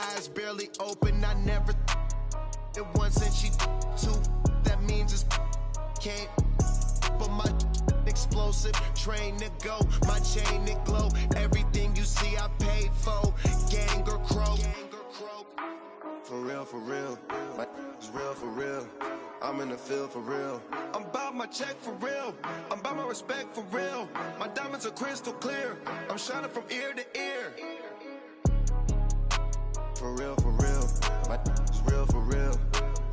eyes barely open. I never it once and she two. That means it's can't. But my explosive, train to go, my chain to glow. Everything you see I paid for, gang or croak. For real, my is real for real. I'm in the field for real. I'm about my check for real. I'm about my respect for real. My diamonds are crystal clear. I'm shining from ear to ear. For real, my is real for real.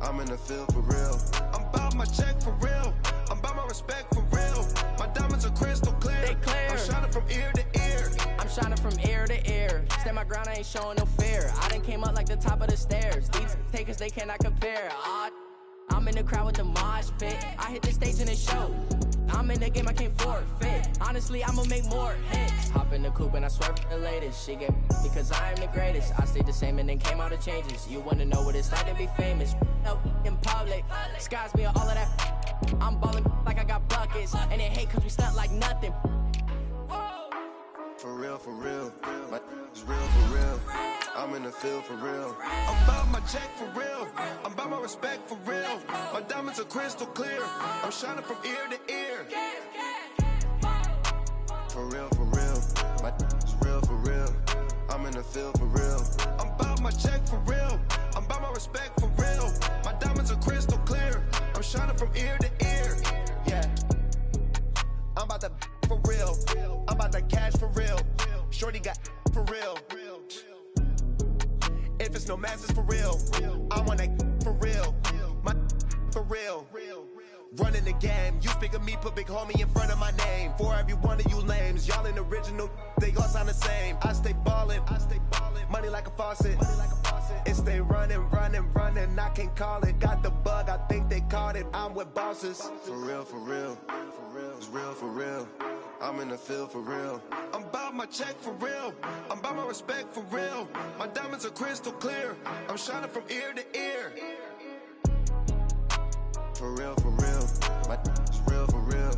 I'm in the field for real. I'm about my check for real. I'm about my respect for real. My diamonds are crystal clear. They clear. I'm shining from ear to ear. I'm shining from ear to ear. Stand my ground, I ain't showing no fear. I done came up like the top of the stairs. These takers, they cannot compare. I'm in the crowd with the mosh pit. I hit the stage and it show. I'm in the game, I can't forfeit. Honestly, I'ma make more hits. Hop in the coupe and I swerve for the latest. She get because I am the greatest. I stayed the same and then came out of changes. You wanna know what it's like to be famous? No, in public, skies me all of that. I'm ballin' like I got buckets. And they hate cause we stunt like nothing. For real, my is real for real. I'm in the field for real. I'm about my check for real. I'm about my respect for real. My diamonds are crystal clear. I'm shining from ear to ear. For real, my is real for real. I'm in the field for real. I'm about my check for real. I'm about my respect for real. My diamonds are crystal clear. I'm shining from ear to ear. Yeah. I'm about to for real. I'm about to cash for real. Shorty got for real. If it's no masses for real, I want that for real. My for real. Running the game, you speak of me, put big homie in front of my name. For every one of you lames, y'all ain't original, they all sound the same. I stay ballin', money like a faucet. It stay running, I can't call it. Got the bug, I think they caught it. I'm with bosses. For real, it's real for real. I'm in the field for real. I'm about my check for real. I'm about my respect for real. My diamonds are crystal clear. I'm shining from ear to ear. For real, my is real for real.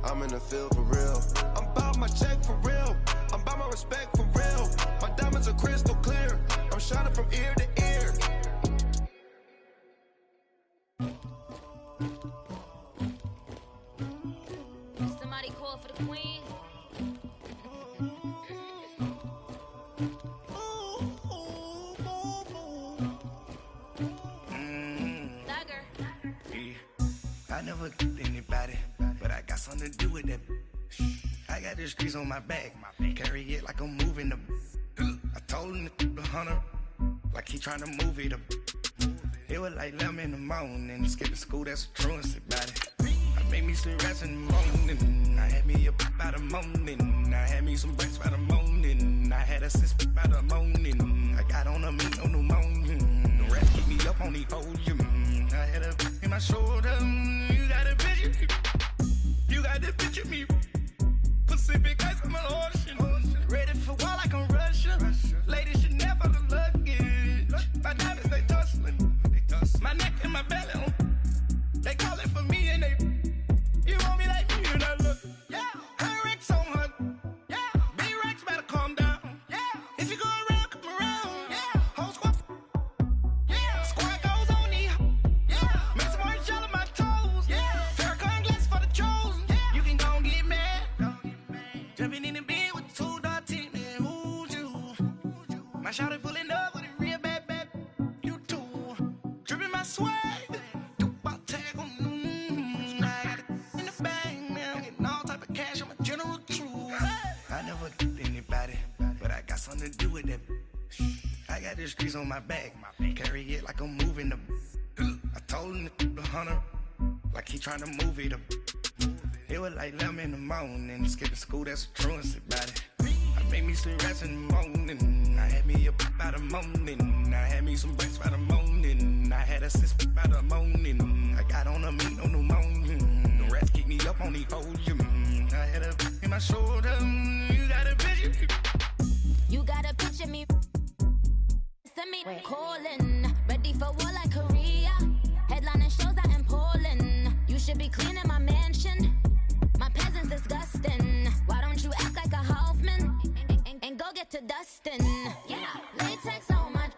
I'm in the field for real. I'm about my check for real. I'm about my respect for real. My diamonds are crystal clear. I'm shining from ear to ear. Somebody call for the queen. I never killed anybody, but I got something to do with that. I got the streets on my back, carry it like I'm moving the. I told him the hunter, like he trying to move it up. It was like 11 in the morning, skipping school, that's a truancy about it. I made me some rats in the morning, I had me up by the morning, I had me some breaks by the morning, I had a sis by the morning, I got on a meat on the morning, the rats keep me up on the podium, I had a in my shoulder, you got a picture me, you got the picture me, Pacific ice on my ocean, ready for war like I'm Russia, ladies should never the luggage, my diamonds they tussling, my neck and my belly on, they calling for me and they, you want me like me and I look, yeah, her Rex on her, yeah, B-Rex better calm down, yeah, if you go around, come around, yeah, whole squad, yeah, squad goes on the, yeah, make some orange gel on my toes, yeah, Farrakhan glass for the chosen, yeah, you can go and get mad, jumping in the bed with 2 dark teeth, man, who's you, my shawty pulling up with a real bad, you too, dripping my swag, I never killed anybody, but I got something to do with that. I got the streets on my back, carry it like I'm moving the. I told him the hunter, like he trying to move it up. It was like 11 in the morning, skipping school, that's a truancy about it. I made me some rats in the morning, I had me up by the morning, I had me some breaks by the morning, I had a sis by the morning, I got on a meat on the morning, the rats keep me up on the podium, I had a in my shoulder, you got a picture me. You got a picture me. Send me calling, ready for war like Korea. Headlining shows out in Poland. You should be cleaning my mansion. My peasants disgusting. Why don't you act like a Hoffman and go get to dustin'? Yeah, latex on my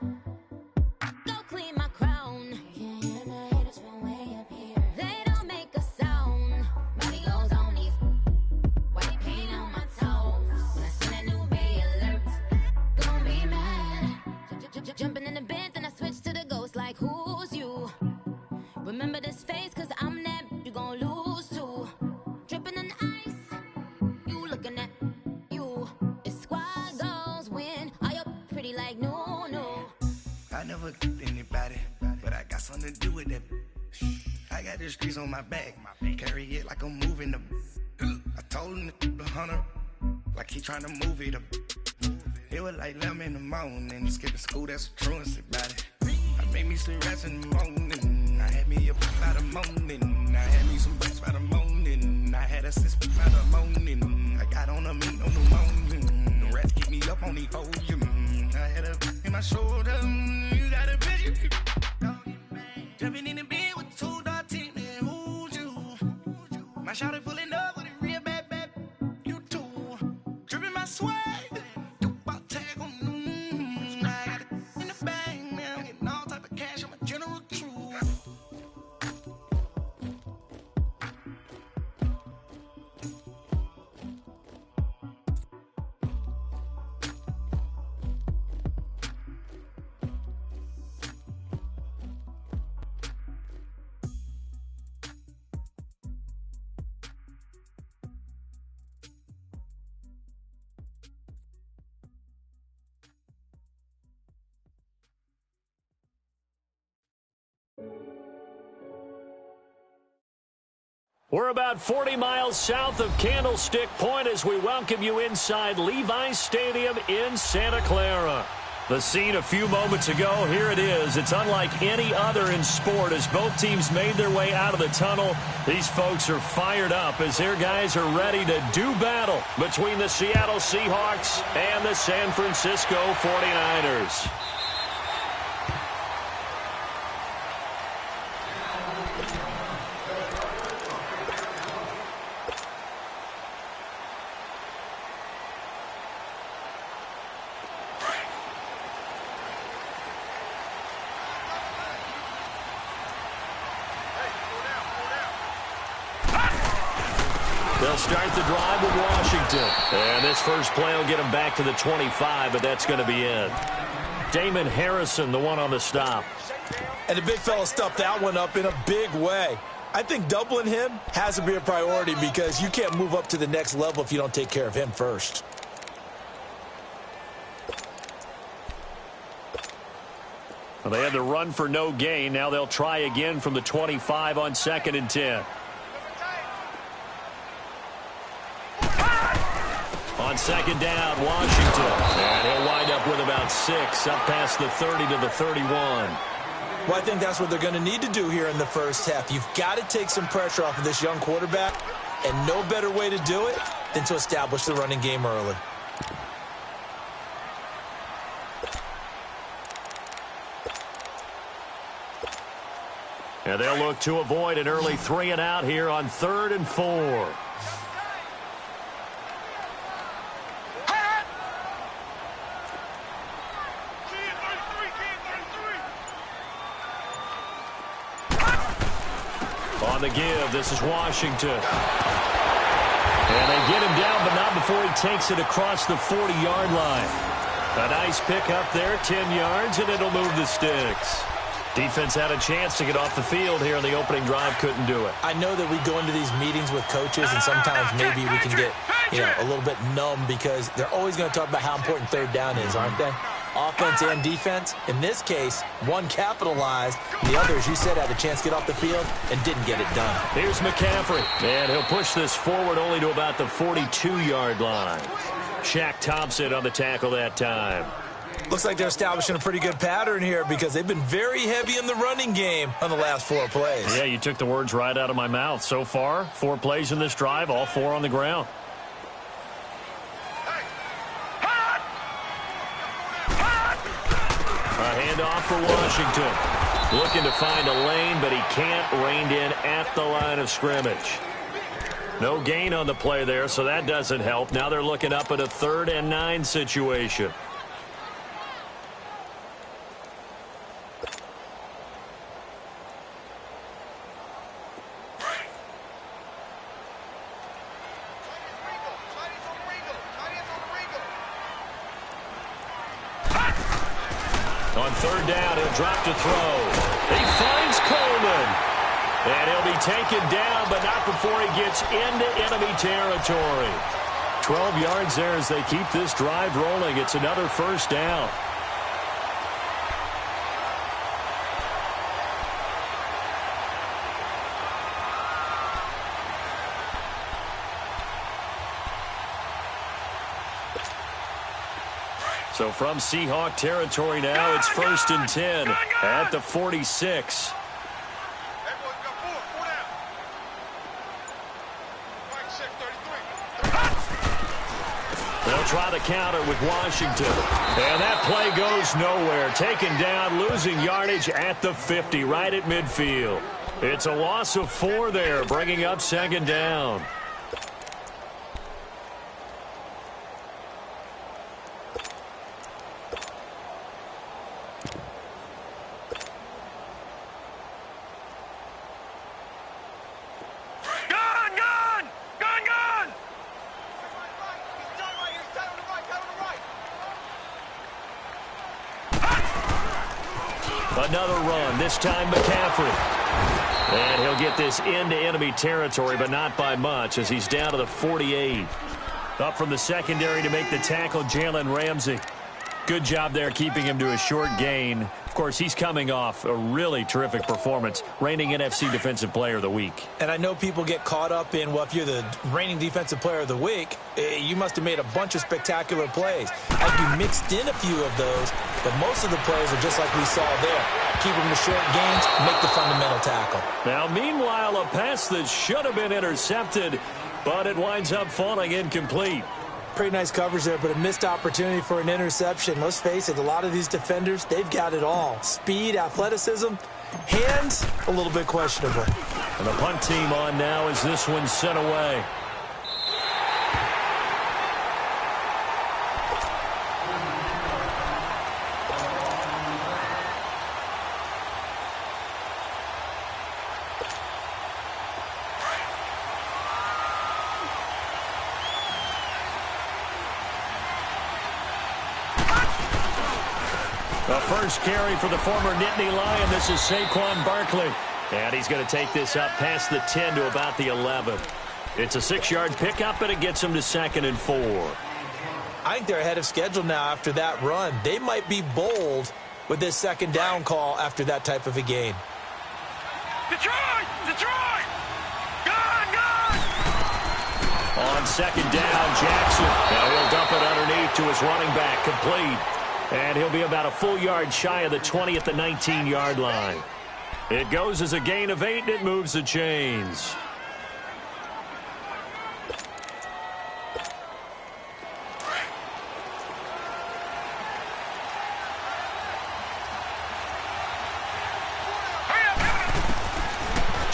never anybody, but I got something to do with that. I got the streets on my back, carry it like I'm moving the. I told him the hunter, like he trying to move it up. It was like 11 in the morning, skipping school, that's a truancy about it. I made me some rats in the morning, I had me a by the morning, I had me some bricks by the morning, I had a sister by the morning, I got on a meat on the morning, the rats keep me up on the podium, I had a in my shoulder, you got a vision, jumping in the bed with 2 dark teeth, man, who's you? My shawty pulling up with a real bad, you too, dripping my swag. We're about 40 miles south of Candlestick Point as we welcome you inside Levi's Stadium in Santa Clara. The scene a few moments ago, here it is. It's unlike any other in sport as both teams made their way out of the tunnel. These folks are fired up as their guys are ready to do battle between the Seattle Seahawks and the San Francisco 49ers. They'll start the drive with Washington. And this first play will get them back to the 25, but that's going to be it. Damon Harrison, the one on the stop. And the big fella stuffed that one up in a big way. I think doubling him has to be a priority because you can't move up to the next level if you don't take care of him first. Well, they had to run for no gain. Now they'll try again from the 25 on 2nd and 10. On 2nd down, Washington. And he'll wind up with about 6, up past the 30 to the 31. Well, I think that's what they're going to need to do here in the first half. You've got to take some pressure off of this young quarterback, and no better way to do it than to establish the running game early. And they'll look to avoid an early 3 and out here on 3rd and 4. On the give, this is Washington. And they get him down, but not before he takes it across the 40-yard line. A nice pick up there, 10 yards, and it'll move the sticks. Defense had a chance to get off the field here in the opening drive, couldn't do it. I know that we go into these meetings with coaches, and sometimes maybe we can get, a little bit numb because they're always going to talk about how important 3rd down is, aren't they? Offense and defense. In this case, one capitalized. The other, as you said, had a chance to get off the field and didn't get it done. Here's McCaffrey. And he'll push this forward only to about the 42-yard line. Shaq Thompson on the tackle that time. Looks like they're establishing a pretty good pattern here because they've been very heavy in the running game on the last 4 plays. Yeah, you took the words right out of my mouth. So far, 4 plays in this drive, all 4 on the ground. A handoff for Washington. Looking to find a lane, but he can't. Reined in at the line of scrimmage. No gain on the play there, so that doesn't help. Now they're looking up at a 3rd and 9 situation. On 3rd down, he'll drop to throw. He finds Coleman. And he'll be taken down, but not before he gets into enemy territory. 12 yards there as they keep this drive rolling. It's another 1st down. So from Seahawk territory now, it's 1st and 10 at the 46. They'll try the counter with Washington. And that play goes nowhere. Taken down, losing yardage at the 50, right at midfield. It's a loss of 4 there, bringing up 2nd down. Another run, this time McCaffrey. And he'll get this into enemy territory, but not by much as he's down to the 48. Up from the secondary to make the tackle, Jalen Ramsey. Good job there keeping him to a short gain. Of course, he's coming off a really terrific performance, reigning NFC Defensive Player of the Week. And I know people get caught up in, well, if you're the reigning Defensive Player of the Week, you must have made a bunch of spectacular plays. You mixed in a few of those, but most of the plays are just like we saw there. Keep them to short gains, make the fundamental tackle. Now, meanwhile, a pass that should have been intercepted, but it winds up falling incomplete. Pretty nice coverage there, but a missed opportunity for an interception. Let's face it, a lot of these defenders, they've got it all. Speed, athleticism, hands, a little bit questionable. And the punt team on now as this one's sent away. The first carry for the former Nittany Lion. This is Saquon Barkley. And he's going to take this up past the 10 to about the 11. It's a 6-yard pickup, and it gets him to 2nd and 4. I think they're ahead of schedule now after that run. They might be bold with this 2nd down call after that type of a game. Detroit! Detroit! Gone! Gone! On 2nd down, Jackson. Now he'll dump it underneath to his running back, complete. And he'll be about a full yard shy of the 20 at the 19-yard line. It goes as a gain of 8, and it moves the chains.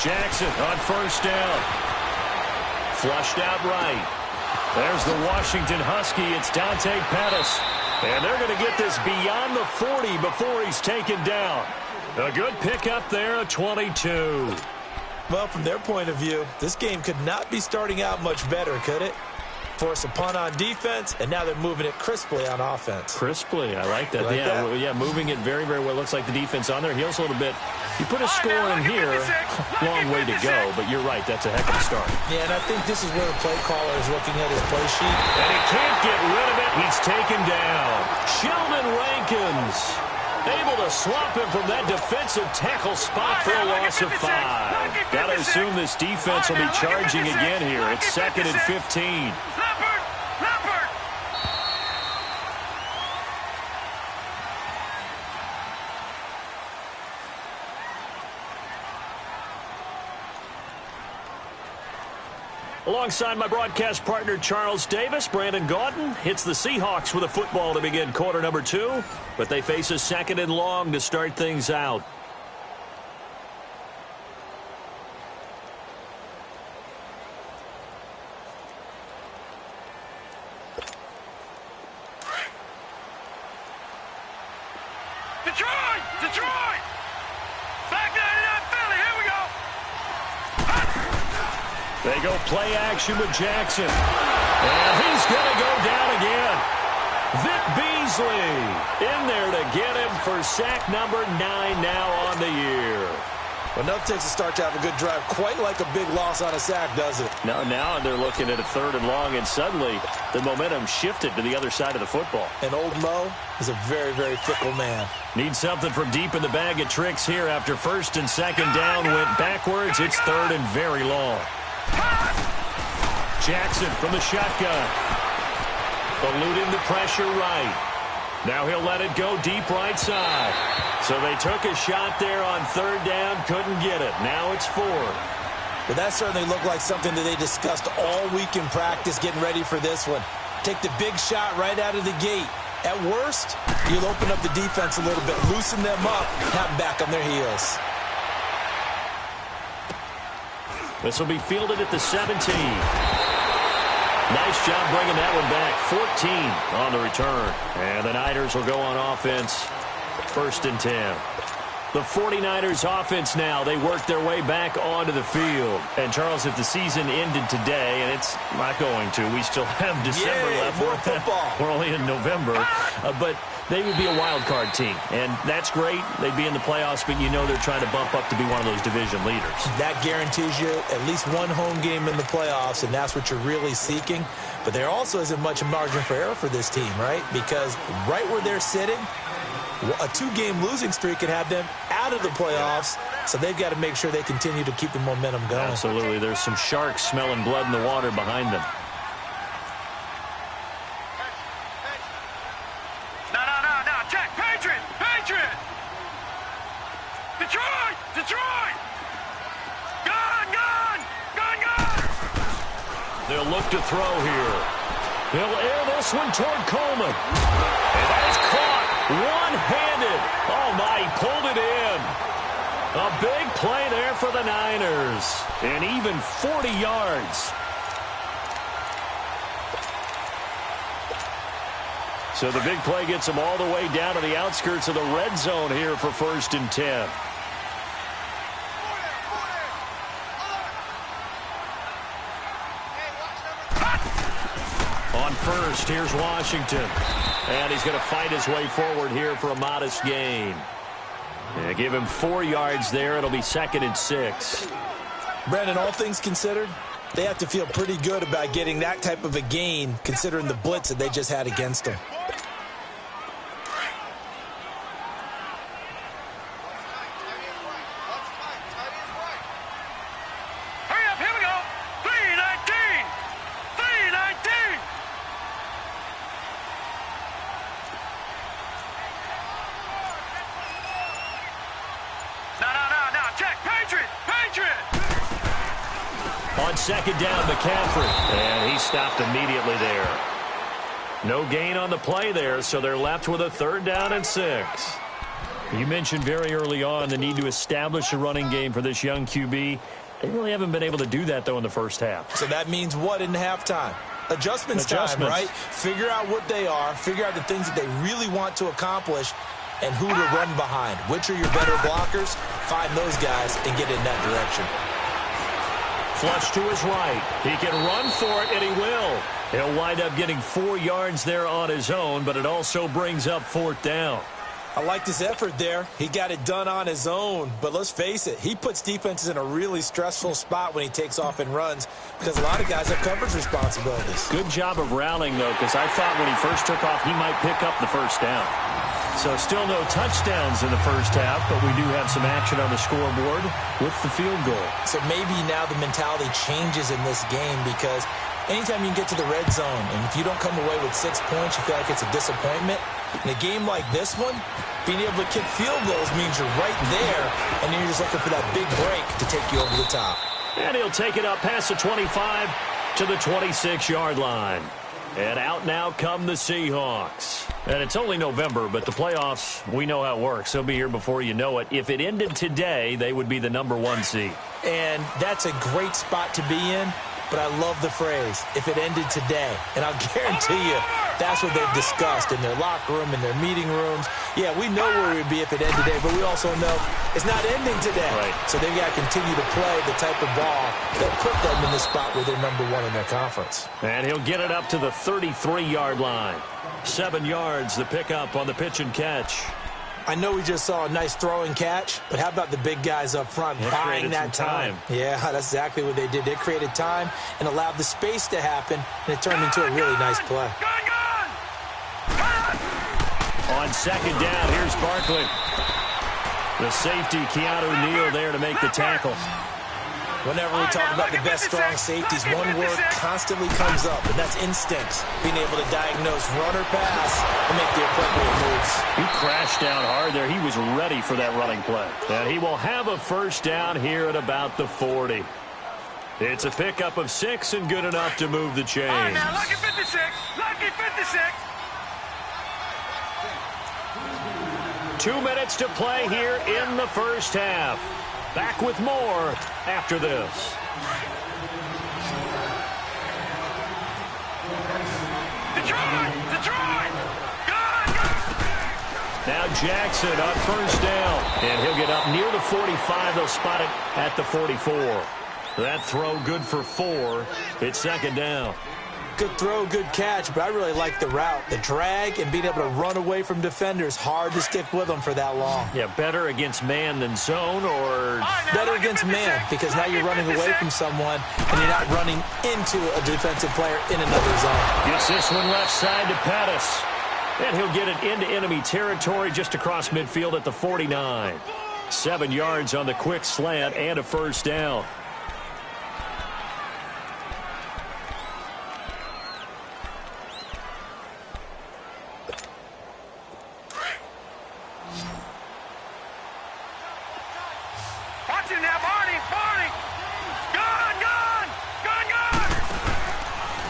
Jackson on 1st down. Flushed out right. There's the Washington Husky. It's Dante Pettis. And they're going to get this beyond the 40 before he's taken down. A good pickup there at 22. Well, from their point of view, this game could not be starting out much better, could it? Force a punt on defense, and now they're moving it crisply on offense. Crisply, I like that. You like that? Yeah, moving it very, very well. Looks like the defense on their heels a little bit. You put a score in here, long way to go, but you're right, that's a heck of a start. Yeah, and I think this is where the play caller is looking at his play sheet. And he can't get rid of it. He's taken down. Sheldon Rankins able to swap him from that defensive tackle spot for a loss of 5. Got to assume this defense will be charging again here. It's 2nd and 15. Alongside my broadcast partner, Charles Davis, Brandon Gaudin hits the Seahawks with a football to begin quarter number 2, but they face a 2nd and long to start things out. Detroit! Detroit! Back 99 Philly, here we go! They go play action with Jackson. And he's going to go down again. Vic Beasley in there to get him for sack number 9 now on the year. Well, nothing takes a start to have a good drive quite like a big loss on a sack, does it? Now they're looking at a 3rd and long, and suddenly the momentum shifted to the other side of the football. And old Mo is a very, very fickle man. Needs something from deep in the bag of tricks here after 1st and 2nd down went backwards. It's 3rd and very long. Jackson from the shotgun. Eluding the pressure right. Now he'll let it go deep right side. So they took a shot there on third down, couldn't get it. Now it's fourth. But that certainly looked like something that they discussed all week in practice, getting ready for this one. Take the big shot right out of the gate. At worst, you'll open up the defense a little bit, loosen them up, have them back on their heels. This will be fielded at the 17. Nice job bringing that one back. 14 on the return. And the Niners will go on offense. 1st and 10. The 49ers offense now, they work their way back onto the field. And, Charles, if the season ended today, and it's not going to, we still have December left. More football. We're only in November. But they would be a wild card team. And that's great. They'd be in the playoffs, but you know they're trying to bump up to be one of those division leaders. That guarantees you at least one home game in the playoffs, and that's what you're really seeking. But there also isn't much margin for error for this team, right? Because right where they're sitting, a 2-game losing streak could have them out of the playoffs, so they've got to make sure they continue to keep the momentum going. Absolutely. There's some sharks smelling blood in the water behind them. No. Check. Patriot. Detroit. Gun. They'll look to throw here. He'll air this one toward Coleman. And that is caught one-handed. Oh, my, he pulled it in. A big play there for the Niners. And even 40 yards. So the big play gets them all the way down to the outskirts of the red zone here for 1st and 10. On first, here's Washington. And he's going to fight his way forward here for a modest gain. Yeah, give him 4 yards there. It'll be 2nd and 6. Brandon, all things considered, they have to feel pretty good about getting that type of a gain considering the blitz that they just had against them. On 2nd down, McCaffrey. And he stopped immediately there. No gain on the play there, so they're left with a 3rd down and 6. You mentioned very early on the need to establish a running game for this young QB. They really haven't been able to do that, though, in the first half. So that means what in halftime? Adjustments time, right? Figure out what they are, figure out the things that they really want to accomplish, and who to run behind. Which are your better blockers? Find those guys and get in that direction. Flush to his right. He can run for it, and he will. He'll wind up getting 4 yards there on his own, but it also brings up 4th down. I like his effort there. He got it done on his own. But let's face it, he puts defenses in a really stressful spot when he takes off and runs because a lot of guys have coverage responsibilities. Good job of rallying, though, because I thought when he first took off, he might pick up the 1st down. So still no touchdowns in the first half, but we do have some action on the scoreboard with the field goal. So maybe now the mentality changes in this game because anytime you can get to the red zone, and if you don't come away with 6 points, you feel like it's a disappointment. In a game like this one, being able to kick field goals means you're right there, and then you're just looking for that big break to take you over the top. And he'll take it up past the 25 to the 26-yard line. And out now come the Seahawks. And it's only November, but the playoffs, we know how it works. They'll be here before you know it. If it ended today, they would be the #1 seed. And that's a great spot to be in, but I love the phrase, if it ended today. And I'll guarantee you, that's what they've discussed in their locker room, in their meeting rooms. Yeah, we know where we'd be if it ended today, but we also know it's not ending today. Right. So they've got to continue to play the type of ball that put them in the spot where they're #1 in their conference. And he'll get it up to the 33-yard line. 7 yards, the pickup on the pitch and catch. I know we just saw a nice throwing catch, but how about the big guys up front buying that time? Yeah, that's exactly what they did. They created time and allowed the space to happen, and it turned into a really nice play. On 2nd down, here's Barkley. The safety, Keanu Neal, there to make the tackle. Whenever we talk about the best strong safeties, one word constantly comes up, and that's instincts. Being able to diagnose run or pass and make the appropriate moves. He crashed down hard there. He was ready for that running play. And he will have a first down here at about the 40. It's a pickup of 6 and good enough to move the chains. All right, now, lucky 56. Lucky 56. 2 minutes to play here in the first half. Back with more after this. Detroit! Now Jackson on first down. And he'll get up near the 45. They'll spot it at the 44. That throw good for 4. It's second down. Good throw, good catch, but I really like the route. The drag and being able to run away from defenders, hard to stick with them for that long. Yeah, better against man than zone, or better against man, because now you're running away from someone and you're not running into a defensive player in another zone. Gets this one left side to Pettis. And he'll get it into enemy territory just across midfield at the 49. 7 yards on the quick slant and a first down.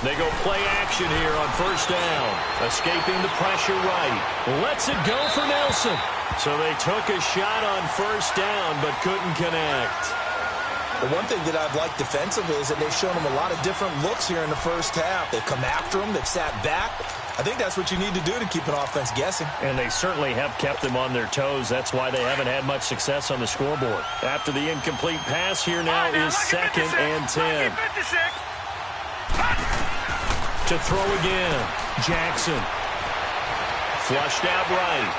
They go play action here on first down. Escaping the pressure right. Lets it go for Nelson. So they took a shot on first down but couldn't connect. The one thing that I've liked defensively is that they've shown them a lot of different looks here in the first half. They've come after them. They've sat back. I think that's what you need to do to keep an offense guessing. And they certainly have kept them on their toes. That's why they haven't had much success on the scoreboard. After the incomplete pass, here now is 2nd and 10. To throw again. Jackson. Flushed out right.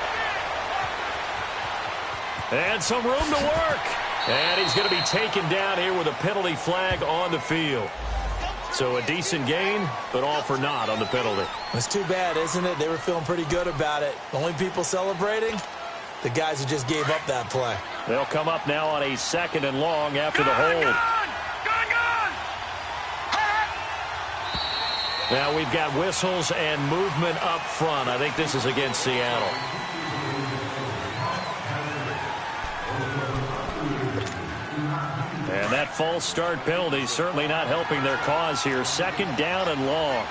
And some room to work. And he's going to be taken down here with a penalty flag on the field. So a decent gain, but all for naught on the penalty. It's too bad, isn't it? They were feeling pretty good about it. The only people celebrating, the guys who just gave up that play. They'll come up now on a 2nd and long after the hold. Now we've got whistles and movement up front. I think this is against Seattle. And that false start penalty certainly not helping their cause here. 2nd down and long.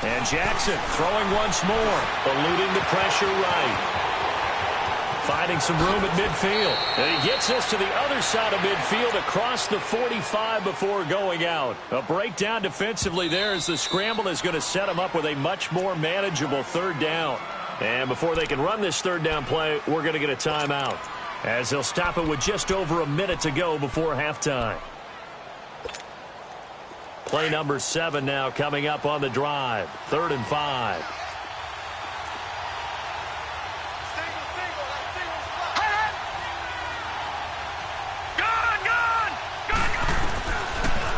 And Jackson throwing once more, eluding the pressure right. Finding some room at midfield. And he gets us to the other side of midfield across the 45 before going out. A breakdown defensively there as the scramble is going to set him up with a much more manageable 3rd down. And before they can run this 3rd down play, we're going to get a timeout, as they'll stop it with just over a minute to go before halftime. Play number 7 now coming up on the drive. 3rd and 5.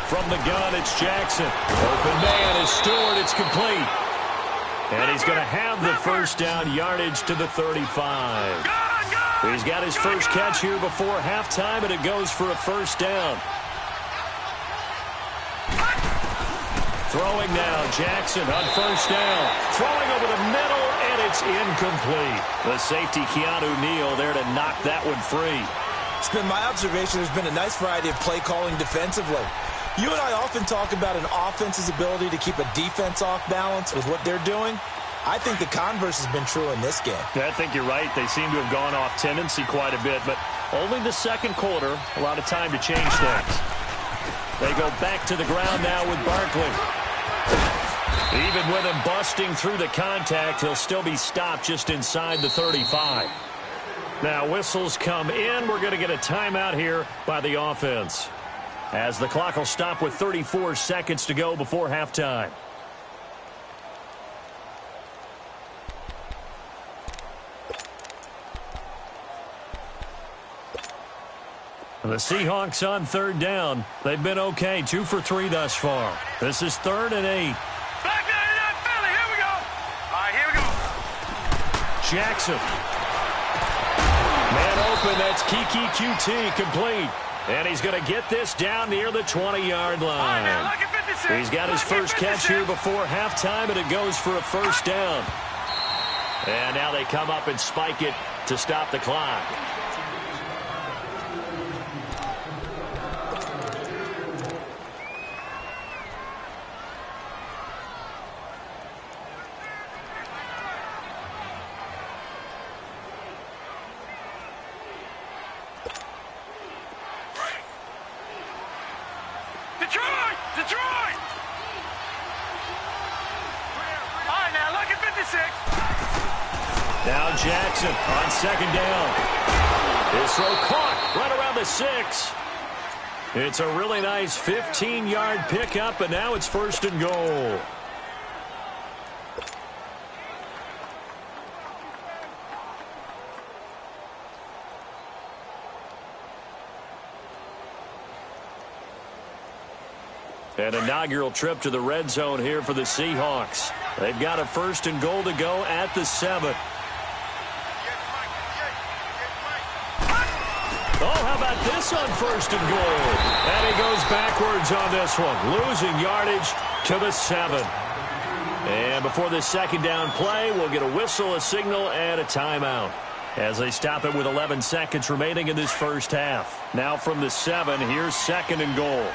From the gun, it's Jackson. Open man is Stewart. It's complete. And he's going to have the first down yardage to the 35. He's got his first catch here before halftime, and it goes for a first down. Throwing now, Jackson on first down. Throwing over the middle, and it's incomplete. The safety, Keanu Neal, there to knock that one free. It's been my observation there's been a nice variety of play calling defensively. You and I often talk about an offense's ability to keep a defense off balance with what they're doing. I think the converse has been true in this game. I think you're right. They seem to have gone off tendency quite a bit, but only the 2nd quarter, a lot of time to change things. They go back to the ground now with Barkley. Even with him busting through the contact, he'll still be stopped just inside the 35. Now whistles come in. We're going to get a timeout here by the offense, as the clock will stop with 34 seconds to go before halftime. The Seahawks on 3rd down. They've been okay. 2 for 3 thus far. This is 3rd and 8. Back Jackson. Man open, that's Kiki QT, complete. And he's going to get this down near the 20-yard line. He's got his first catch here before halftime, and it goes for a first down. And now they come up and spike it to stop the clock. Detroit! All right, now look at 56. Now Jackson on second down. His throw caught right around the 6. It's a really nice 15-yard pickup, and now it's first and goal. An inaugural trip to the red zone here for the Seahawks. They've got a first and goal to go at the 7. Oh, how about this on first and goal? And he goes backwards on this one, losing yardage to the 7. And before this second down play, we'll get a whistle, a signal, and a timeout as they stop it with 11 seconds remaining in this first half. Now from the 7, here's second and goal.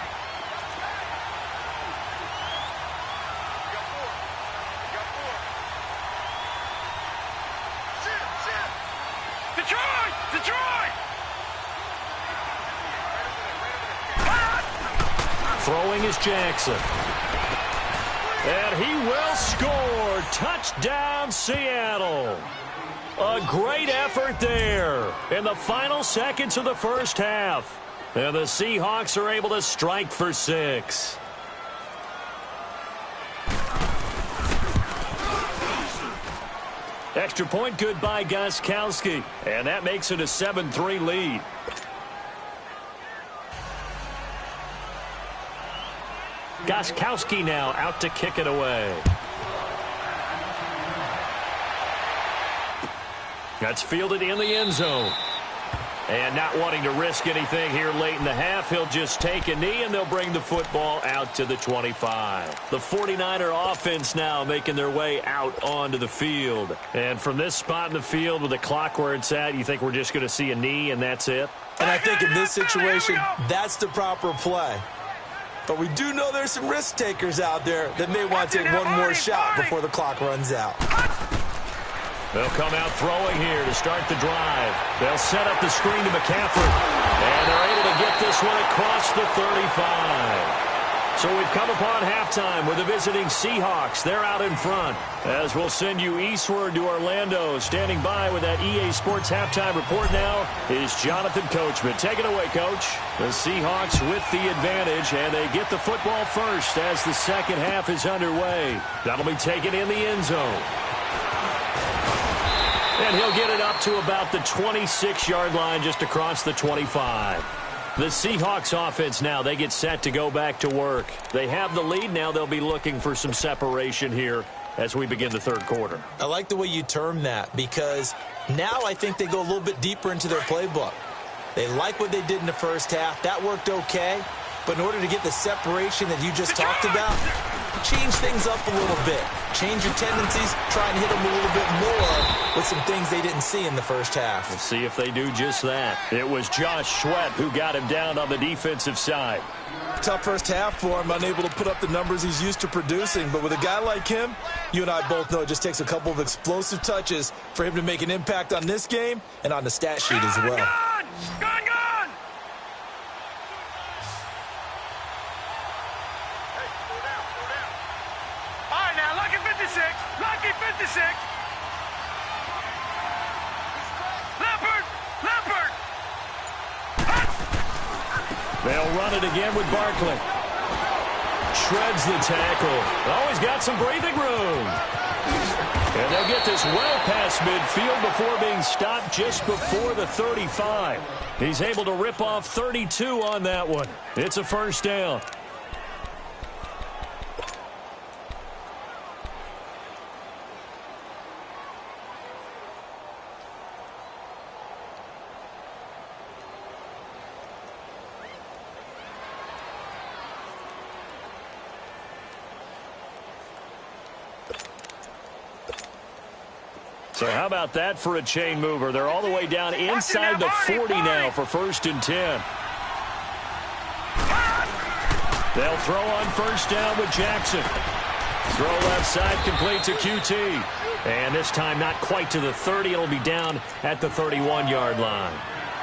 Detroit! Throwing is Jackson. And he will score. Touchdown, Seattle. A great effort there in the final seconds of the first half. And the Seahawks are able to strike for 6. Extra point good by Gostkowski. And that makes it a 7-3 lead. Gostkowski now out to kick it away. That's fielded in the end zone. And not wanting to risk anything here late in the half, he'll just take a knee and they'll bring the football out to the 25. The 49er offense now making their way out onto the field. And from this spot in the field with the clock where it's at, you think we're just going to see a knee and that's it? And I think in this situation, that's the proper play. But we do know there's some risk takers out there that may want to take one more shot before the clock runs out. They'll come out throwing here to start the drive. They'll set up the screen to McCaffrey. And they're able to get this one across the 35. So we've come upon halftime with the visiting Seahawks. They're out in front. As we'll send you eastward to Orlando. Standing by with that EA Sports halftime report now is Jonathan Coachman. Take it away, Coach. The Seahawks with the advantage, and they get the football first as the second half is underway. That'll be taken in the end zone. And he'll get it up to about the 26-yard line just across the 25. The Seahawks offense now, they get set to go back to work. They have the lead. Now they'll be looking for some separation here as we begin the third quarter. I like the way you term that because now I think they go a little bit deeper into their playbook. They like what they did in the first half. That worked okay. But in order to get the separation that you just talked about, change things up a little bit. Change your tendencies. Try and hit them a little bit more with some things they didn't see in the first half. We'll see if they do just that. It was Josh Sweat who got him down on the defensive side. Tough first half for him, unable to put up the numbers he's used to producing. But with a guy like him, you and I both know it just takes a couple of explosive touches for him to make an impact on this game and on the stat sheet as well. Gone! Lucky 56. Leopard. They'll run it again with Barkley. Shreds the tackle. Always got some breathing room. And they'll get this well past midfield before being stopped just before the 35. He's able to rip off 32 on that one. It's a first down. So how about that for a chain mover? They're all the way down inside the 40 now for 1st and 10. They'll throw on 1st down with Jackson. Throw left side, complete to QT. And this time not quite to the 30. It'll be down at the 31-yard line.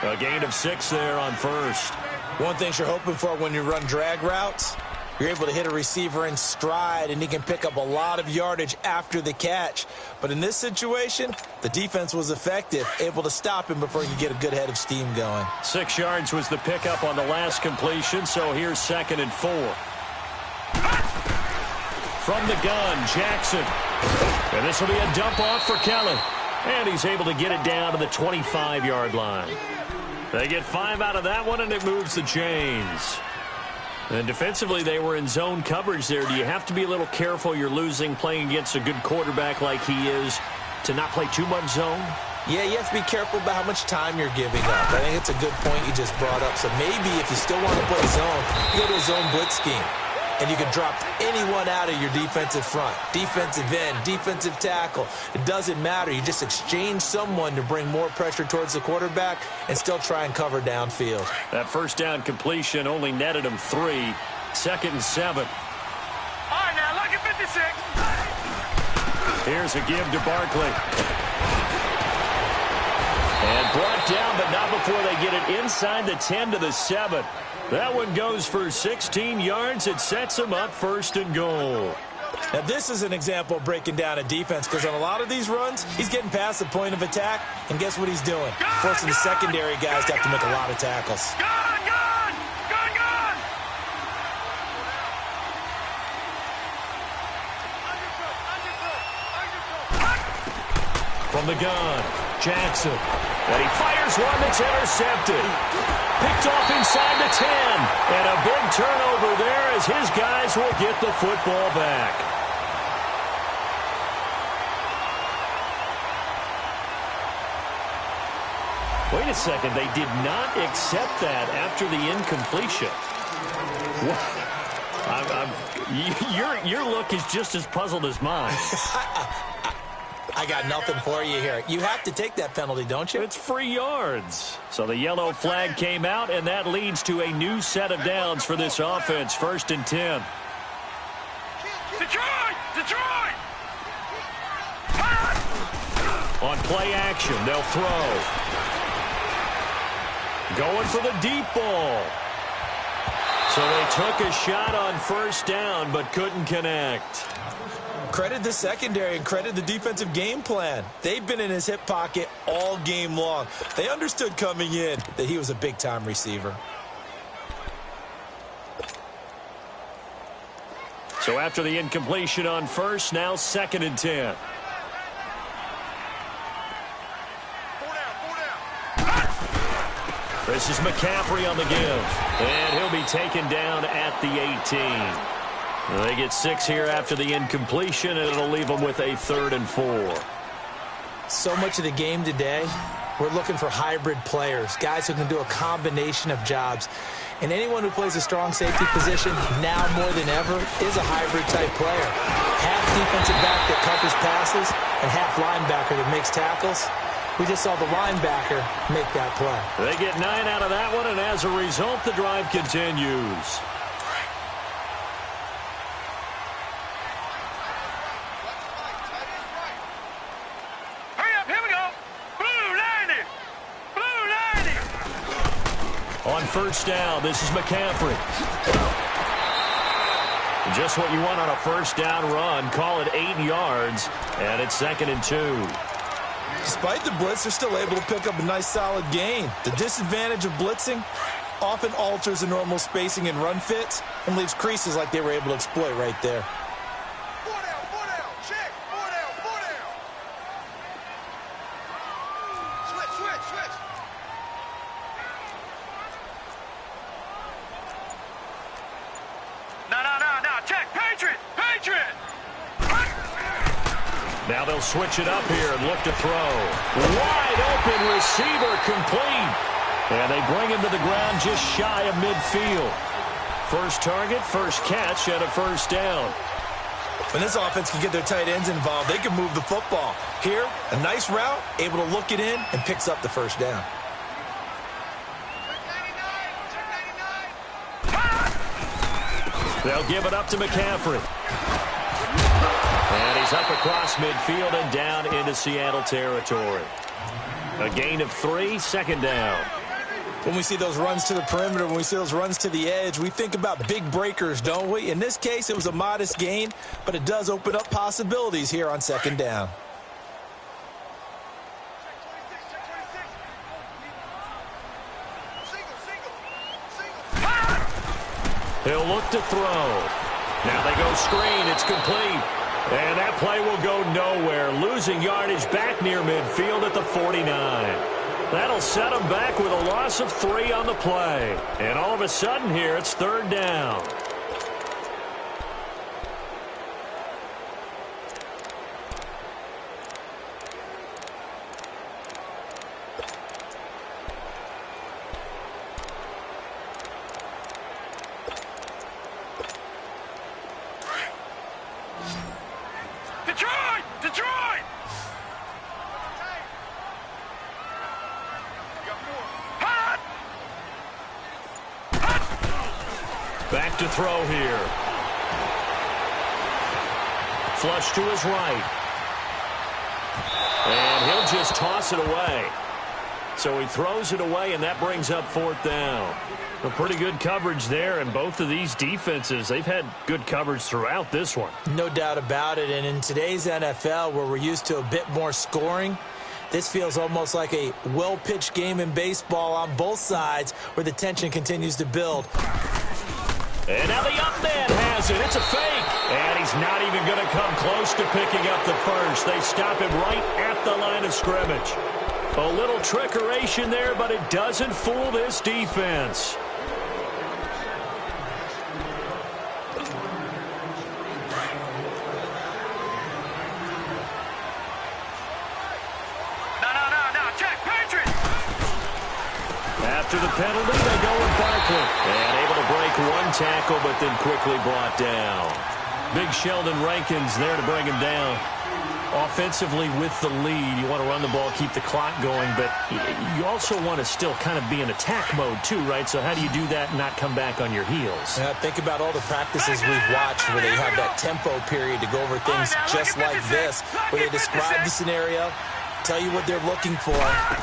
A gain of 6 there on 1st. One thing you're hoping for when you run drag routes, you're able to hit a receiver in stride, and he can pick up a lot of yardage after the catch. But in this situation, the defense was effective, able to stop him before he could get a good head of steam going. 6 yards was the pickup on the last completion, so here's 2nd and 4. From the gun, Jackson. And this will be a dump off for Kelly. And he's able to get it down to the 25-yard line. They get 5 out of that one, and it moves the chains. And defensively, they were in zone coverage there. Do you have to be a little careful you're losing playing against a good quarterback like he is to not play too much zone? Yeah, you have to be careful about how much time you're giving up. I think it's a good point you just brought up. So maybe if you still want to play zone, you go to a zone blitz scheme. And you can drop anyone out of your defensive front. Defensive end, defensive tackle. It doesn't matter. You just exchange someone to bring more pressure towards the quarterback and still try and cover downfield. That 1st down completion only netted him 3. 2nd and 7. All right, now, look at 56. Here's a give to Barkley. And brought down, but not before they get it inside the 10 to the 7. That one goes for 16 yards. It sets him up 1st and goal. Now, this is an example of breaking down a defense, because on a lot of these runs, he's getting past the point of attack, and guess what he's doing? Forcing the secondary guys to have to make a lot of tackles. Gun! From the gun, Jackson. And he fires one that's intercepted. Picked off inside the 10. And a big turnover there as his guys will get the football back. Wait a second. They did not accept that after the incompletion. Your look is just as puzzled as mine. I got nothing for you here. You have to take that penalty, don't you? It's free yards. So the yellow flag came out, and that leads to a new set of downs for this offense. 1st and 10. Detroit! On play action, they'll throw. Going for the deep ball. So they took a shot on 1st down, but couldn't connect. Credit the secondary and credit the defensive game plan. They've been in his hip pocket all game long. They understood coming in that he was a big-time receiver. So after the incompletion on 1st, now 2nd and 10. This is McCaffrey on the give. And he'll be taken down at the 18. They get 6 here after the incompletion, and it'll leave them with a 3rd and 4. So much of the game today, we're looking for hybrid players, guys who can do a combination of jobs. And anyone who plays a strong safety position, now more than ever, is a hybrid-type player. Half defensive back that covers passes and half linebacker that makes tackles. We just saw the linebacker make that play. They get 9 out of that one, and as a result, the drive continues. On 1st down, this is McCaffrey. Just what you want on a 1st down run. Call it 8 yards, and it's 2nd and 2. Despite the blitz, they're still able to pick up a nice solid gain. The disadvantage of blitzing often alters the normal spacing and run fits and leaves creases like they were able to exploit right there. 4 down, check, 4 down. Switch. No, check, Patriot. Now they'll switch it up here and look to throw. Wide open receiver complete. And they bring him to the ground just shy of midfield. First target, first catch, and a 1st down. When this offense can get their tight ends involved, they can move the football. Here, a nice route, able to look it in, and picks up the first down. They'll give it up to McCaffrey. And he's up across midfield and down into Seattle territory. A gain of 3, second down. When we see those runs to the perimeter, when we see those runs to the edge, we think about big breakers, don't we? In this case, it was a modest gain, but it does open up possibilities here on second down. He'll look to throw. Now they go screen. It's complete. And that play will go nowhere. Losing yardage back near midfield at the 49. That'll set them back with a loss of 3 on the play. And all of a sudden here, it's third down. Detroit! Back to throw here. Flush to his right. And he'll just toss it away. So he throws it away, and that brings up fourth down. A pretty good coverage there, and both of these defenses, they've had good coverage throughout this one. No doubt about it, and in today's NFL, where we're used to a bit more scoring, this feels almost like a well-pitched game in baseball on both sides where the tension continues to build. And now the up man has it. It's a fake. And he's not even going to come close to picking up the first. They stop him right at the line of scrimmage. A little trickeration there, but it doesn't fool this defense. After the penalty, they go with Barkley. And able to break one tackle, but then quickly brought down. Big Sheldon Rankins there to bring him down. Offensively with the lead, you want to run the ball, keep the clock going, but you also want to still kind of be in attack mode too, right? So how do you do that and not come back on your heels? Yeah, think about all the practices we've watched where they have that tempo period to go over things just like this, where they describe the scenario, tell you what they're looking for,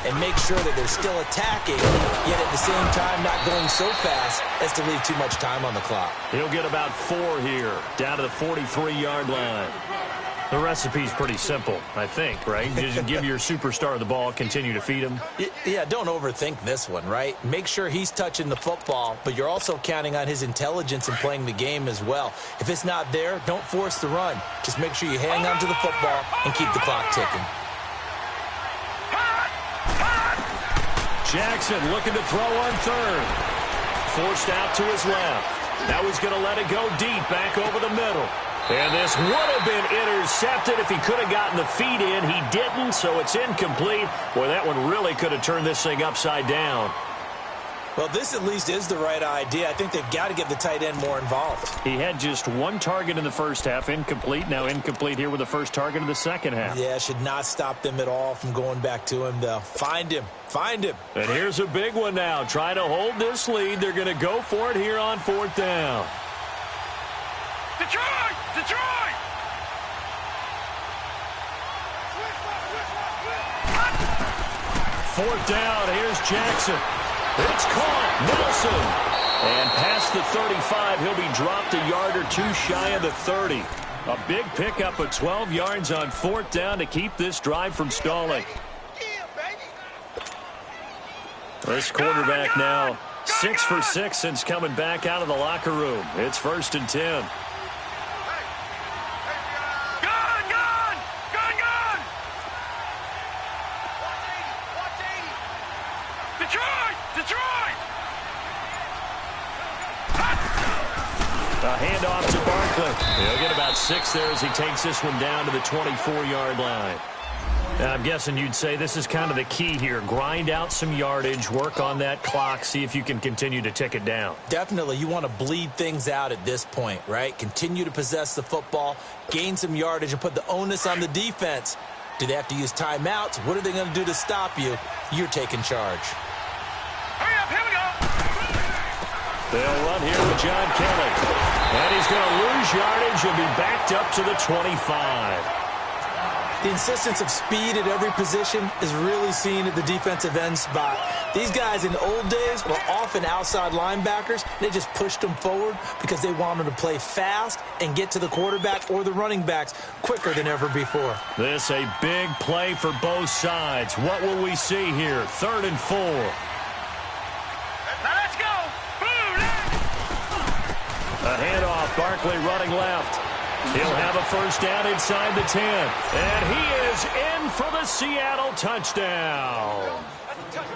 and make sure that they're still attacking, yet at the same time not going so fast as to leave too much time on the clock. He'll get about 4 here, down to the 43-yard line. The recipe's pretty simple, I think, right? Just give your superstar the ball, continue to feed him. Yeah, don't overthink this one, right? Make sure he's touching the football, but you're also counting on his intelligence in playing the game as well. If it's not there, don't force the run. Just make sure you hang on to the football and keep the clock ticking. Jackson looking to throw on third. Forced out to his left. Now he's going to let it go deep, back over the middle. And this would have been intercepted if he could have gotten the feet in. He didn't, so it's incomplete. Boy, that one really could have turned this thing upside down. Well, this at least is the right idea. I think they've got to get the tight end more involved. He had just one target in the first half, incomplete. Now incomplete here with the first target of the second half. Yeah, should not stop them at all from going back to him, though. Find him. Find him. And here's a big one now. Trying to hold this lead. They're going to go for it here on fourth down. Detroit! Detroit! Fourth down. Here's Jackson. It's caught. Nelson. And past the 35, he'll be dropped a yard or two shy of the 30. A big pickup of 12 yards on fourth down to keep this drive from stalling. This quarterback now 6 for 6 since coming back out of the locker room. It's 1st and 10. A handoff to Barkley. He'll get about 6 there as he takes this one down to the 24-yard line. I'm guessing you'd say this is kind of the key here. Grind out some yardage, work on that clock, see if you can continue to tick it down. Definitely. You want to bleed things out at this point, right? Continue to possess the football, gain some yardage, and put the onus on the defense. Do they have to use timeouts? What are they going to do to stop you? You're taking charge. Hurry up, here we go. They'll run here with John Kelly. And he's going to lose yardage and be backed up to the 25. The insistence of speed at every position is really seen at the defensive end spot. These guys in the old days were often outside linebackers. They just pushed them forward because they wanted to play fast and get to the quarterback or the running backs quicker than ever before. This a big play for both sides. What will we see here? 3rd and 4. Now let's go. A handoff. Barkley running left. He'll have a first down inside the 10. And he is in for the Seattle touchdown.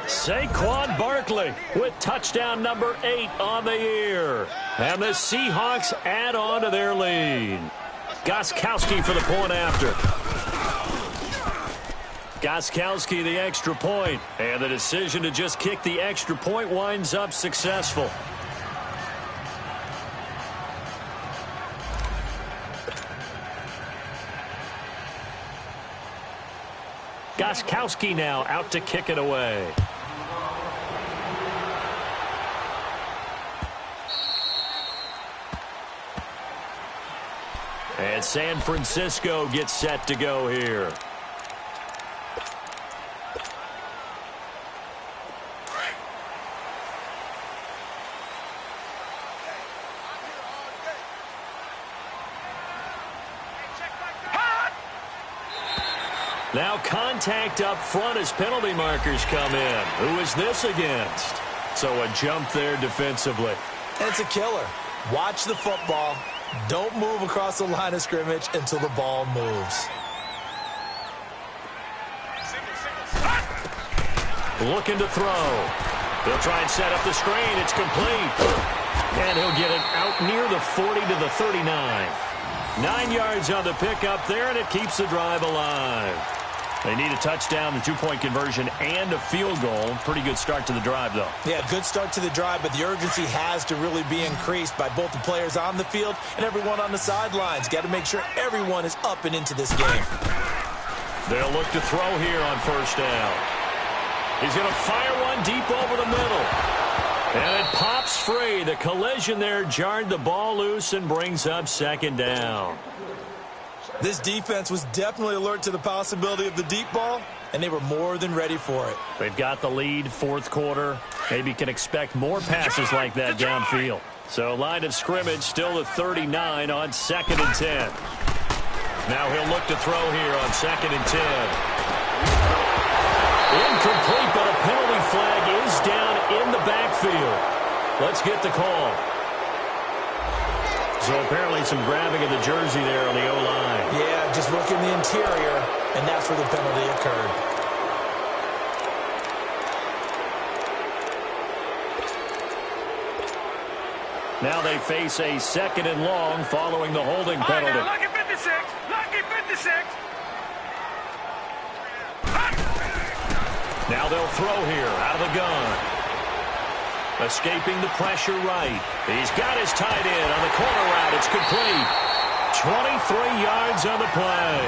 Saquon Barkley with touchdown number 8 on the year. And the Seahawks add on to their lead. Gostkowski for the point after. Gostkowski the extra point. And the decision to just kick the extra point winds up successful. Gostkowski now out to kick it away. And San Francisco gets set to go here. Now contact up front as penalty markers come in. Who is this against? So a jump there defensively. And it's a killer. Watch the football. Don't move across the line of scrimmage until the ball moves. Looking to throw. He'll try and set up the screen. It's complete. And he'll get it out near the 40 to the 39. 9 yards on the pickup there, and it keeps the drive alive. They need a touchdown, the 2-point conversion, and a field goal. Pretty good start to the drive, though. Yeah, good start to the drive, but the urgency has to really be increased by both the players on the field and everyone on the sidelines. Got to make sure everyone is up and into this game. They'll look to throw here on first down. He's going to fire one deep over the middle. And it pops free. The collision there jarred the ball loose and brings up second down. This defense was definitely alert to the possibility of the deep ball, and they were more than ready for it. They've got the lead, fourth quarter. Maybe can expect more passes like that downfield. So line of scrimmage still at 39 on 2nd and 10. Now he'll look to throw here on 2nd and 10. Incomplete, but a penalty flag is down in the backfield. Let's get the call. So apparently some grabbing of the jersey there on the O-line. Yeah, just look in the interior, and that's where the penalty occurred. Now they face a 2nd and long following the holding penalty. Lucky 56. Lucky 56. Now they'll throw here out of the gun. Escaping the pressure right. He's got his tight end on the corner route. It's complete. 23 yards on the play.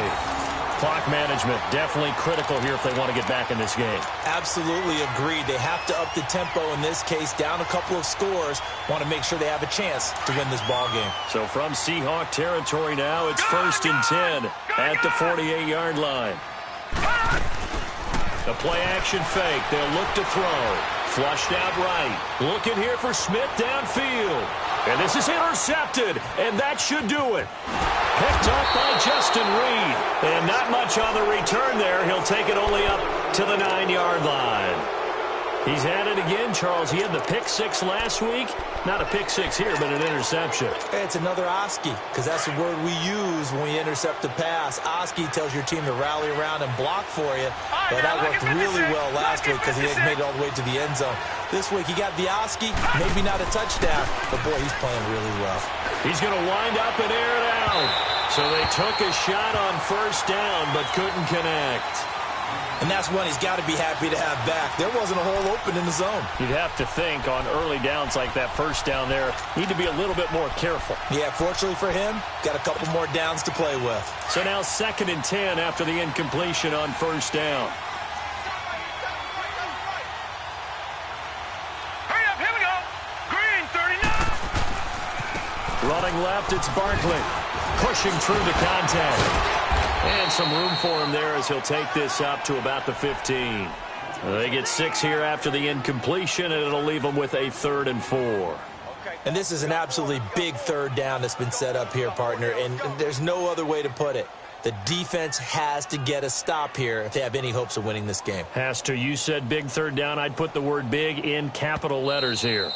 Clock management definitely critical here if they want to get back in this game. Absolutely agreed. They have to up the tempo in this case, down a couple of scores. Want to make sure they have a chance to win this ball game. So from Seahawk territory now, it's 1st and 10 at the 48-yard line. The play action fake. They'll look to throw. Flushed out right. Looking here for Smith downfield. And this is intercepted. And that should do it. Picked up by Justin Reed. And not much on the return there. He'll take it only up to the 9-yard line. He's had it again, Charles. He had the pick 6 last week. Not a pick 6 here, but an interception. It's another Oski, because that's the word we use when we intercept a pass. Oski tells your team to rally around and block for you. But that worked really well last week because he made it all the way to the end zone. This week he got the Oski, maybe not a touchdown, but boy, he's playing really well. He's going to wind up and air it out. So they took a shot on first down, but couldn't connect. And that's one he's got to be happy to have back. There wasn't a hole open in the zone. You'd have to think on early downs like that first down there, need to be a little bit more careful. Yeah, fortunately for him, got a couple more downs to play with. So now 2nd and 10 after the incompletion on first down. Hurry up, here we go. Green, 39. Running left, it's Barkley. Pushing through the contact. And some room for him there as he'll take this up to about the 15. They get 6 here after the incompletion, and it'll leave them with a 3rd and 4. And this is an absolutely big 3rd down that's been set up here, partner, and there's no other way to put it. The defense has to get a stop here if they have any hopes of winning this game. Has to. You said big 3rd down. I'd put the word big in capital letters here.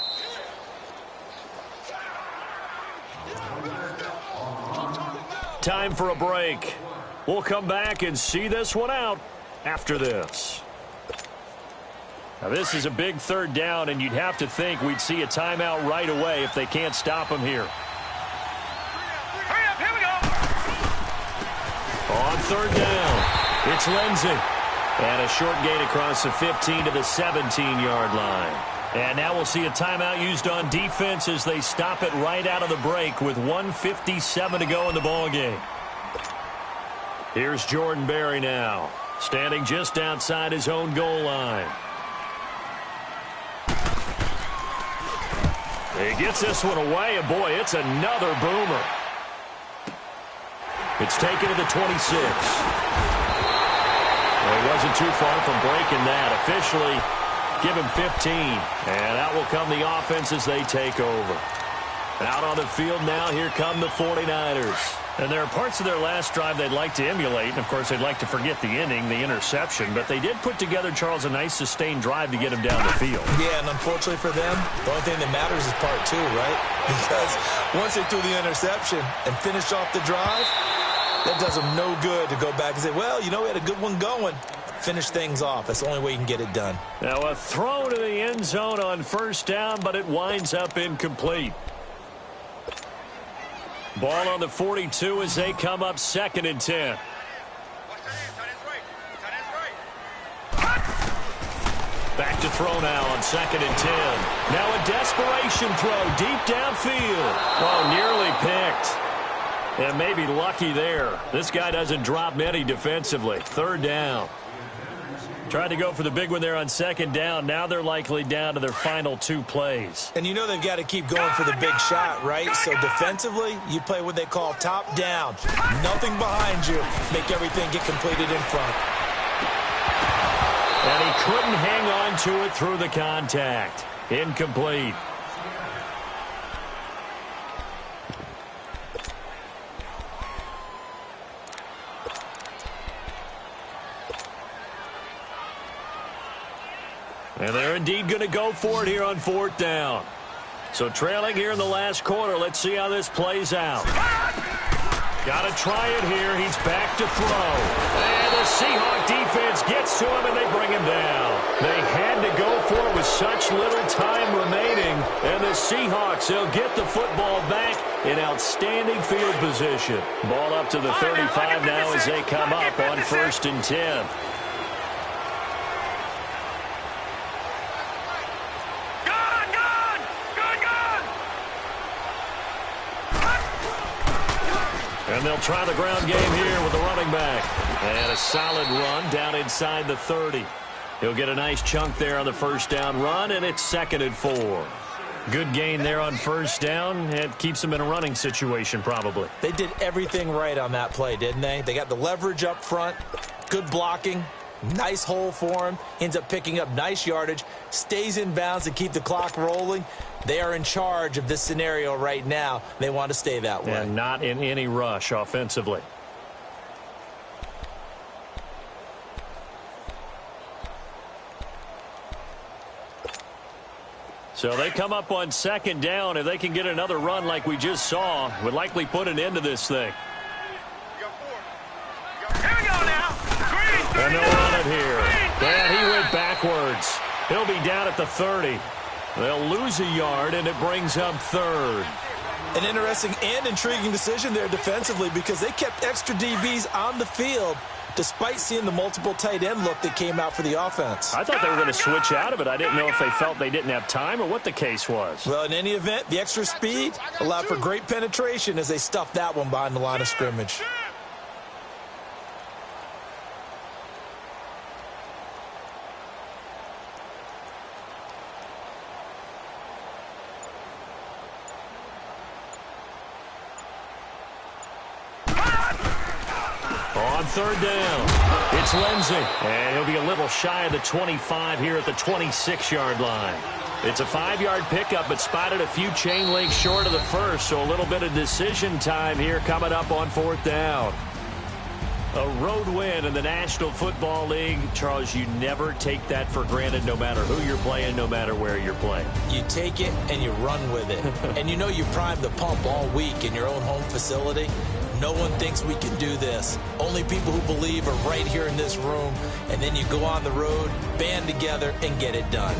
Time for a break. We'll come back and see this one out after this. Now, this is a big 3rd down, and you'd have to think we'd see a timeout right away if they can't stop him here. Hurry up, here we go. On 3rd down, it's Lindsey. And a short gain across the 15 to the 17-yard line. And now we'll see a timeout used on defense as they stop it right out of the break with 1:57 to go in the ballgame. Here's Jordan Berry now, standing just outside his own goal line. He gets this one away, and boy, it's another boomer. It's taken to the 26. Well, he wasn't too far from breaking that. Officially, give him 15. And out will come the offense as they take over. Out on the field now, here come the 49ers. And there are parts of their last drive they'd like to emulate. And, of course, they'd like to forget the inning, the interception. But they did put together, Charles, a nice sustained drive to get him down the field. Yeah, and unfortunately for them, the only thing that matters is part 2, right? Because once they threw the interception and finished off the drive, that does them no good to go back and say, well, you know, we had a good one going. Finish things off. That's the only way you can get it done. Now a throw to the end zone on first down, but it winds up incomplete. Ball on the 42 as they come up 2nd and 10. Back to throw now on 2nd and 10. Now a desperation throw deep downfield. Oh, nearly picked. And maybe lucky there. This guy doesn't drop many defensively. 3rd down. Tried to go for the big one there on 2nd down. Now they're likely down to their final 2 plays. And you know they've got to keep going for the big shot, right? So defensively, you play what they call top down. Nothing behind you. Make everything get completed in front. And he couldn't hang on to it through the contact. Incomplete. And they're indeed going to go for it here on 4th down. So trailing here in the last quarter. Let's see how this plays out. Got to try it here. He's back to throw. And the Seahawk defense gets to him, and they bring him down. They had to go for it with such little time remaining. And the Seahawks, they'll get the football back in outstanding field position. Ball up to the 35 now as they come up on 1st and 10. And they'll try the ground game here with the running back. And a solid run down inside the 30. He'll get a nice chunk there on the first down run, and it's 2nd and 4. Good gain there on first down. It keeps them in a running situation probably. They did everything right on that play, didn't they? They got the leverage up front, good blocking, nice hole for him, ends up picking up nice yardage, stays in bounds to keep the clock rolling. They are in charge of this scenario right now. They want to stay that way. And not in any rush offensively. So they come up on 2nd down. If they can get another run like we just saw, would likely put an end to this thing. Here we go now. Green, And they'll run it here. And he went backwards. He'll be down at the 30. They'll lose a yard, and it brings up 3rd. An interesting and intriguing decision there defensively because they kept extra DBs on the field, despite seeing the multiple tight end look that came out for the offense. I thought they were going to switch out of it. I didn't know if they felt they didn't have time or what the case was. Well, in any event, the extra speed allowed for great penetration as they stuffed that one behind the line of scrimmage. On third down, it's Lindsey, and he'll be a little shy of the 25 here at the 26-yard line. It's a 5-yard pickup, but spotted a few chain links short of the first, so a little bit of decision time here coming up on fourth down. A road win in the National Football League. Charles, you never take that for granted no matter who you're playing, no matter where you're playing. You take it and you run with it. And you know you primed the pump all week in your own home facility. No one thinks we can do this. Only people who believe are right here in this room. And then you go on the road, band together, and get it done.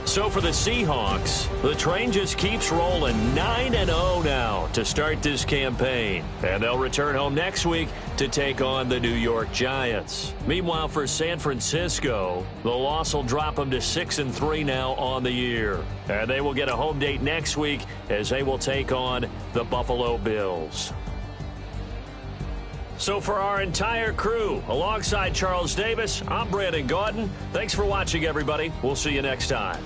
So for the Seahawks, the train just keeps rolling 9-0 now to start this campaign. And they'll return home next week to take on the New York Giants. Meanwhile, for San Francisco, the loss will drop them to 6-3 now on the year. And they will get a home date next week as they will take on the Buffalo Bills. So for our entire crew, alongside Charles Davis, I'm Brandon Gaudin. Thanks for watching, everybody. We'll see you next time.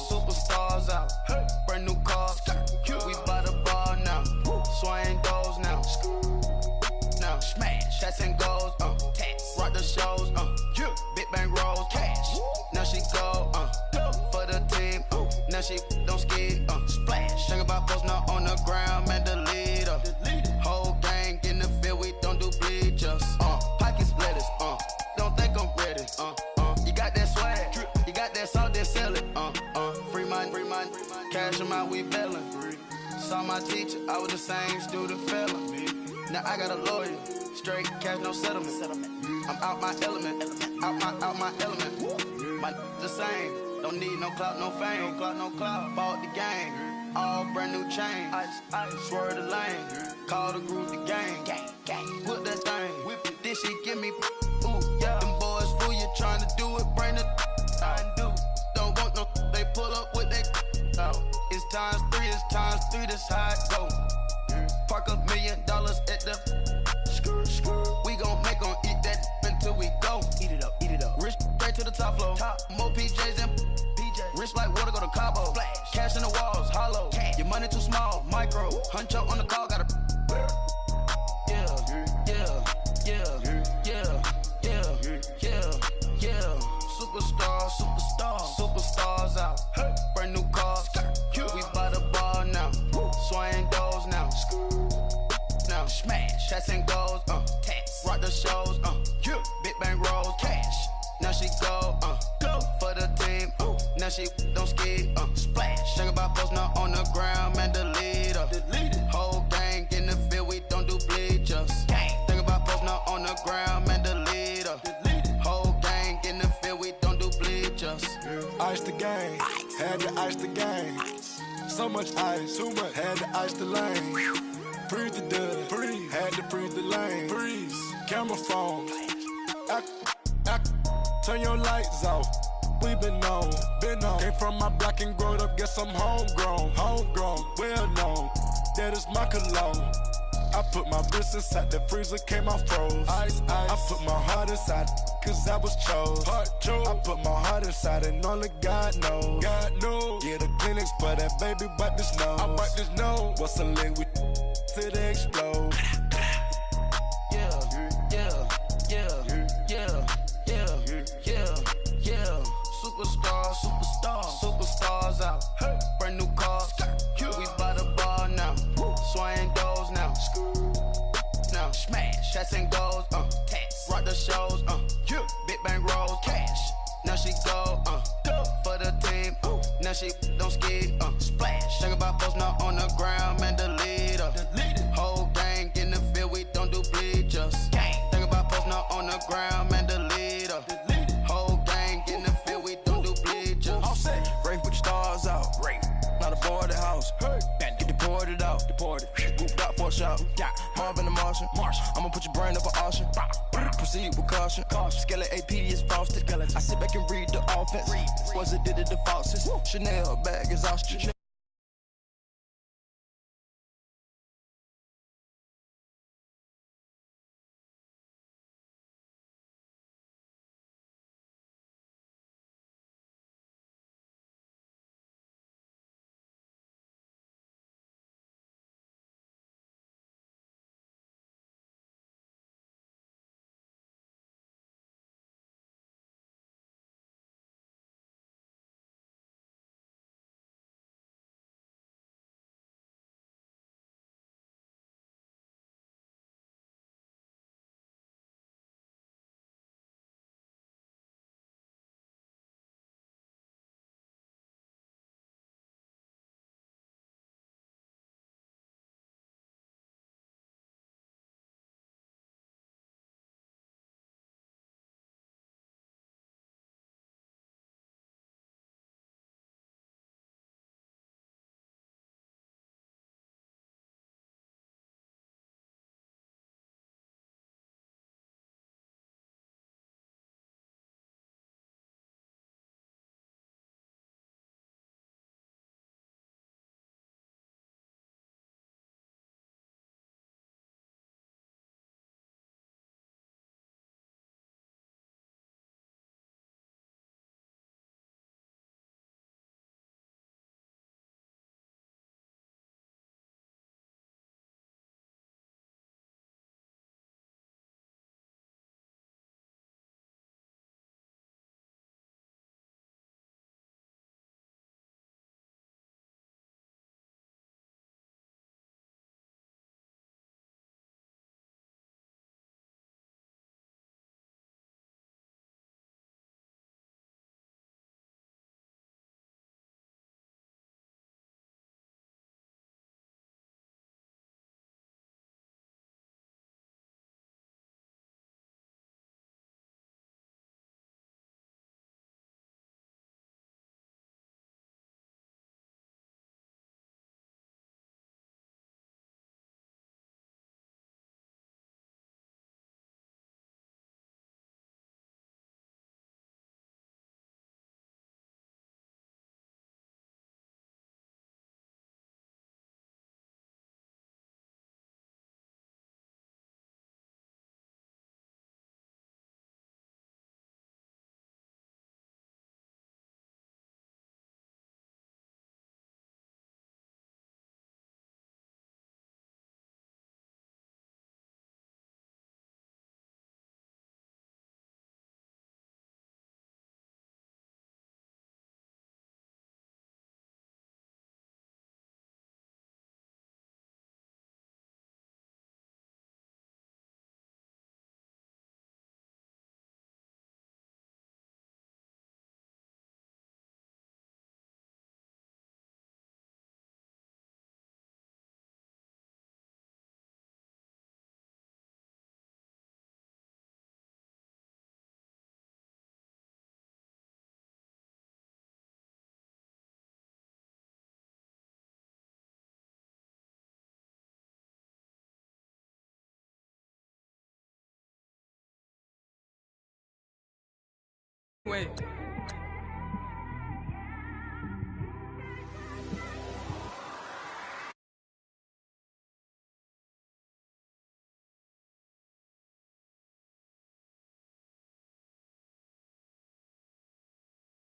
Superstars out. Brand new cars. We buy the bar now. Swing doors now. Now smash. Shots and goals. Rock the shows. Big bang rolls. Cash. Now she go. For the team. Now she don't ski. Splash. Think about post now on the ground. Man, the leader. Whole gang in the field. We don't do bleachers. Pockets lettuce. Don't think I'm ready. You got that swag. You got that salt, then sell it. Free mind. Cash them out, we bellin'. Saw my teacher, I was the same student fella. Now I got a lawyer. Straight cash, no settlement. I'm out my element. Out my element. My the same. Don't need no clout, no fame. No clout. Bought the game. All brand new chain. Ice. Swerve the lane. Call the group the gang. Whip that thing. Whip it. Then she give me. Ooh, yeah. Them boys fool you trying to do it. Bring the. Don't want no. They pull up with that. It's times 3. That's how it go. Park $1 million at the. We gon' make 'em eat that until we go. Eat it up. Rich straight to the top floor. More PJs and PJs. Rich like water, go to Cabo. Flash. Cash in the walls, hollow. Cash. Your money too small, micro. Huncho on the call, gotta. Superstars out. Brand new cars. We buy the bar now. Swing doors now. Now smash. Shots and goals. Rock the shows. Big bang rolls. Cash. Now she go. For the team. Now she don't ski. Splash. Think about post now on the ground. Man, the leader. Whole gang in the field. We don't do bleachers. Think about post now on the ground. Man, the leader. Whole gang in the field. We don't do bleachers. Ice the game, had to ice the game. So much ice, too much, had to ice the lane. Freeze the dust, freeze, had to freeze the lane. Freeze, camera phone. Turn your lights off. We been on. Came from my block and growed up, guess I'm homegrown, well known. That is my cologne. I put my wrist inside the freezer, came out froze. Ice. I put my heart inside, cause I was chose. I put my heart inside and only God knows. Yeah, the clinics for that baby, wipe this nose. I wipe this nose. What's a link with till they explode? Yeah. tats and goals, rock the shows, big bang rolls, cash. Now she go, for the team, now she don't ski, splash. Think about post now on the ground, man, the leader. Whole gang in the field, we don't do bleachers. Think about post now on the ground, man, the leader. Whole gang in the field, we don't do bleachers. All set, Rafe with the stars out, not aboard the house, get deported out, moved out for a shout, Marvin the Martian, I'ma put your brain up for auction, proceed with caution, skeleton AP is frosted, I sit back and read the offense, was it did it the falsest, Chanel bag is ostrich. Wait,